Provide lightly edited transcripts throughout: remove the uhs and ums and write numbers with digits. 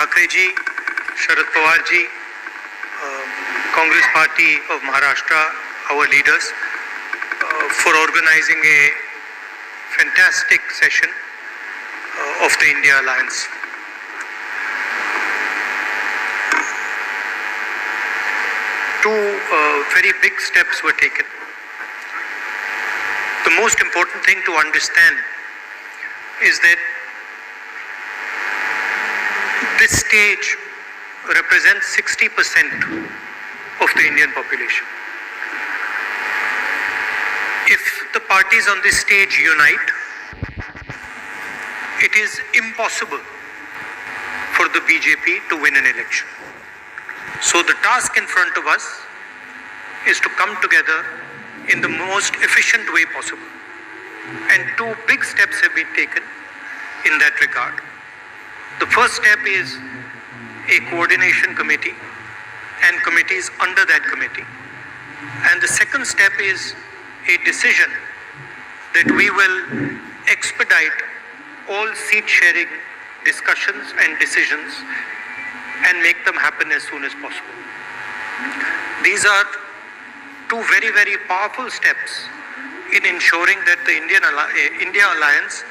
Thackeray ji, Sharad Pawar ji, Congress Party of Maharashtra, our leaders, for organizing a fantastic session of the India Alliance. Two very big steps were taken. The most important thing to understand is that this stage represents 60% of the Indian population. If the parties on this stage unite, it is impossible for the BJP to win an election. So the task in front of us is to come together in the most efficient way possible. And two big steps have been taken in that regard. The first step is a coordination committee and committees under that committee. And the second step is a decision that we will expedite all seat sharing discussions and decisions and make them happen as soon as possible. These are two very, very powerful steps in ensuring that the India Alliance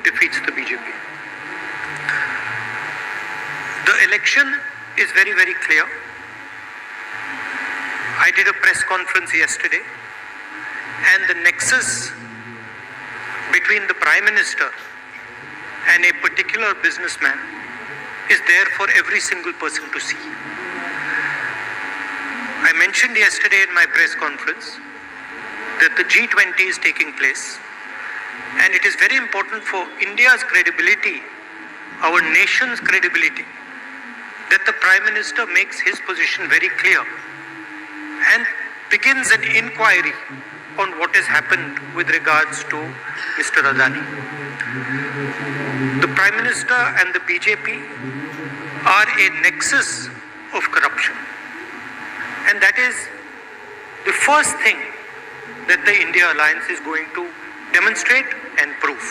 defeats the BJP. The election is very, very clear. I did a press conference yesterday, and the nexus between the Prime Minister and a particular businessman is there for every single person to see. I mentioned yesterday in my press conference that the G20 is taking place, and it is very important for India's credibility, our nation's credibility, that the Prime Minister makes his position very clear and begins an inquiry on what has happened with regards to Mr. Adani. The Prime Minister and the BJP are a nexus of corruption. And that is the first thing that the India Alliance is going to demonstrate and prove.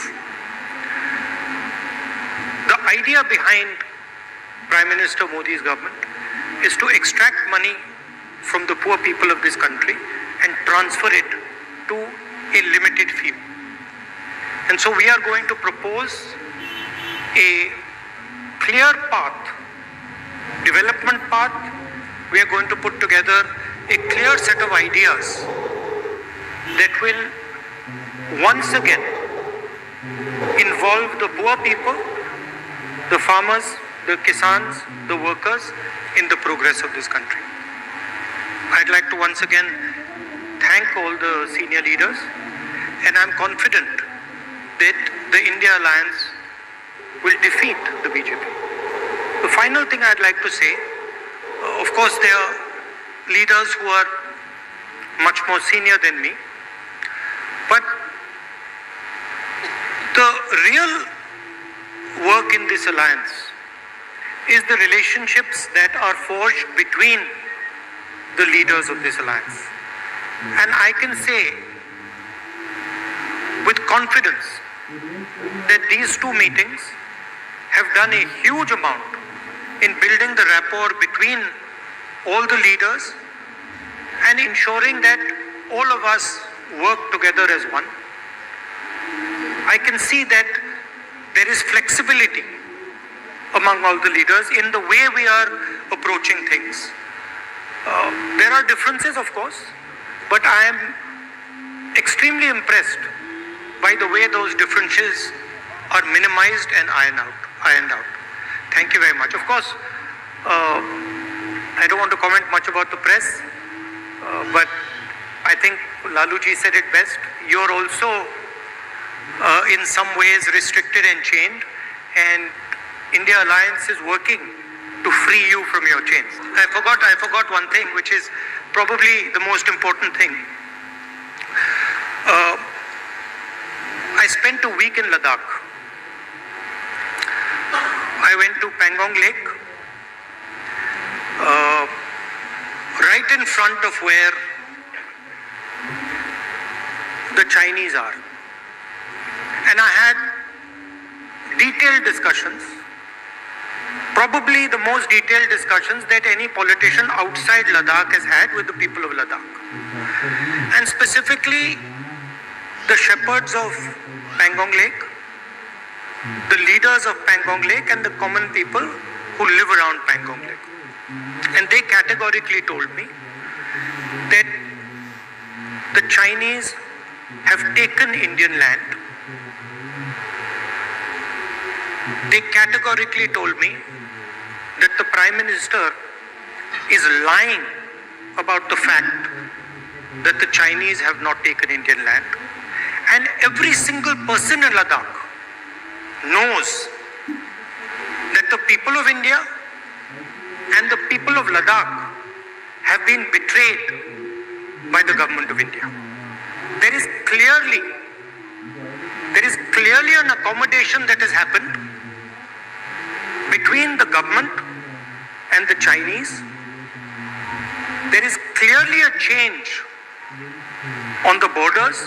The idea behind Prime Minister Modi's government is to extract money from the poor people of this country and transfer it to a limited few. And so we are going to propose a clear path, development path. We are going to put together a clear set of ideas that will once again involve the poor people, the farmers, the kisans, the workers in the progress of this country. I'd like to once again thank all the senior leaders, and I'm confident that the India Alliance will defeat the BJP. The final thing I'd like to say, of course there are leaders who are much more senior than me, but the real work in this alliance is the relationships that are forged between the leaders of this alliance. And I can say with confidence that these two meetings have done a huge amount in building the rapport between all the leaders and ensuring that all of us work together as one. I can see that there is flexibility among all the leaders in the way we are approaching things. There are differences, of course, but I am extremely impressed by the way those differences are minimized and ironed out. Thank you very much. Of course, I don't want to comment much about the press, but I think Laluji said it best. You're also in some ways restricted and chained, and India Alliance is working to free you from your chains. I forgot one thing, which is probably the most important thing. I spent a week in Ladakh. I went to Pangong Lake, right in front of where the Chinese are. And I had detailed discussions, probably the most detailed discussions that any politician outside Ladakh has had with the people of Ladakh. And specifically, the shepherds of Pangong Lake, the leaders of Pangong Lake and the common people who live around Pangong Lake. And they categorically told me that the Chinese have taken Indian land. They categorically told me that the Prime Minister is lying about the fact that the Chinese have not taken Indian land. And every single person in Ladakh knows that the people of India and the people of Ladakh have been betrayed by the government of India. There is clearly an accommodation that has happened between the government and the Chinese. There is clearly a change on the borders.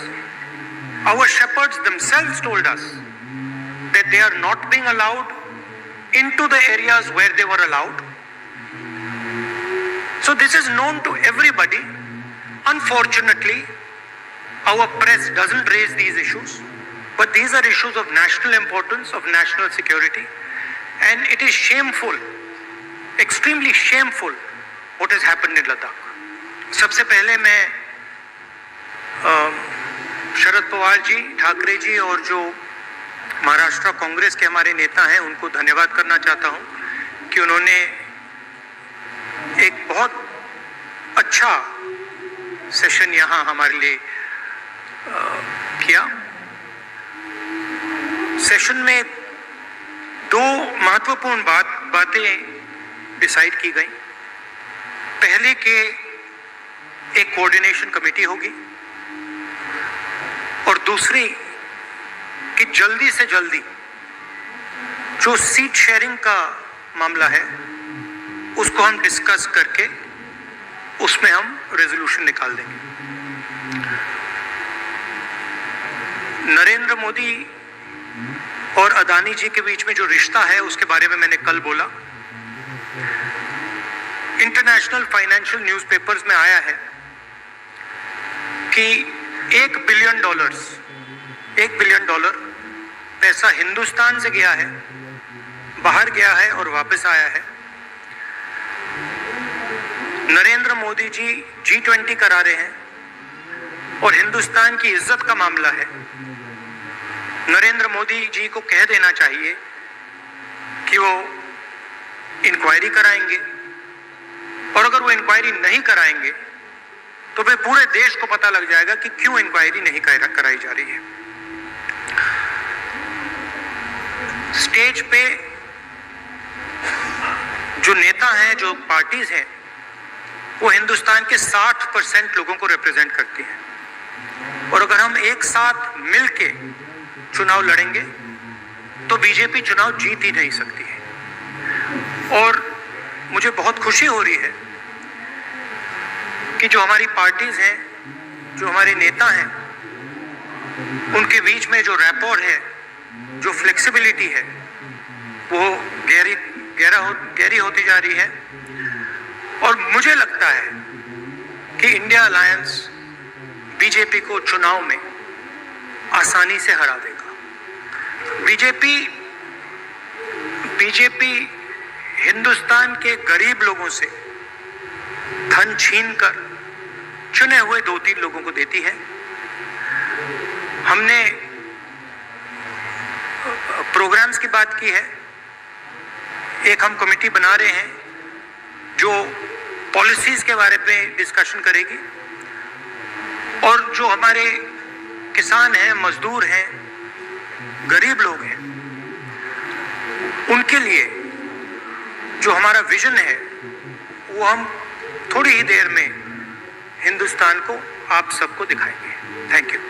Our shepherds themselves told us that they are not being allowed into the areas where they were allowed. So this is known to everybody. Unfortunately, our press doesn't raise these issues, but these are issues of national importance, of national security, and it is shameful, extremely shameful, what has happened in Ladakh. सबसे पहले मैं शरद पवार जी, ठाकरे जी और जो महाराष्ट्र कांग्रेस के हमारे नेता हैं उनको धन्यवाद करना चाहता हूं कि उन्होंने एक बहुत अच्छा सेशन यहाँ हमारे लिए किया। सेशन में दो महत्वपूर्ण बातें डिसाइड की गई। पहले के एक कोऑर्डिनेशन कमेटी होगी और दूसरी कि जल्दी से जल्दी जो सीट शेयरिंग का मामला है उसको हम डिस्कस करके उसमें हम रेजोल्यूशन निकाल देंगे। नरेंद्र मोदी और अदानी जी के बीच में जो रिश्ता है उसके बारे में मैंने कल बोला। इंटरनेशनल फाइनेंशियल न्यूज़पेपर्स में आया है कि $1 बिलियन पैसा हिंदुस्तान से गया है, बाहर गया है और वापस आया है। नरेंद्र मोदी जी G20 करा रहे हैं और हिंदुस्तान की इज्जत का मामला है। नरेंद्र मोदी जी को कह देना चाहिए कि वो इंक्वायरी कराएंगे, और अगर वो इंक्वायरी नहीं कराएंगे तो फिर पूरे देश को पता लग जाएगा कि क्यों इंक्वायरी नहीं कराई जा रही है। स्टेज पे जो नेता हैं, जो पार्टीज हैं, वो हिंदुस्तान के 60% लोगों को रिप्रेजेंट करती हैं, और अगर हम एक साथ मिलके चुनाव लड़ेंगे तो बीजेपी चुनाव जीत ही नहीं सकती है। और मुझे बहुत खुशी हो रही है कि जो हमारी पार्टीज हैं, जो हमारे नेता हैं, उनके बीच में जो रैपोर है, जो फ्लेक्सिबिलिटी है, वो गहरी होती जा रही है। और मुझे लगता है कि इंडिया अलायंस बीजेपी को चुनाव में आसानी से हरा देगा। बीजेपी हिंदुस्तान के गरीब लोगों से धन छीनकर चुने हुए 2-3 लोगों को देती है। हमने प्रोग्राम्स की बात की है। एक हम कमेटी बना रहे हैं जो पॉलिसीज के बारे में डिस्कशन करेगी, और जो हमारे किसान हैं, मजदूर हैं, गरीब लोग हैं, उनके लिए जो हमारा विजन है वो हम थोड़ी ही देर में हिंदुस्तान को, आप सबको दिखाएंगे। Thank you.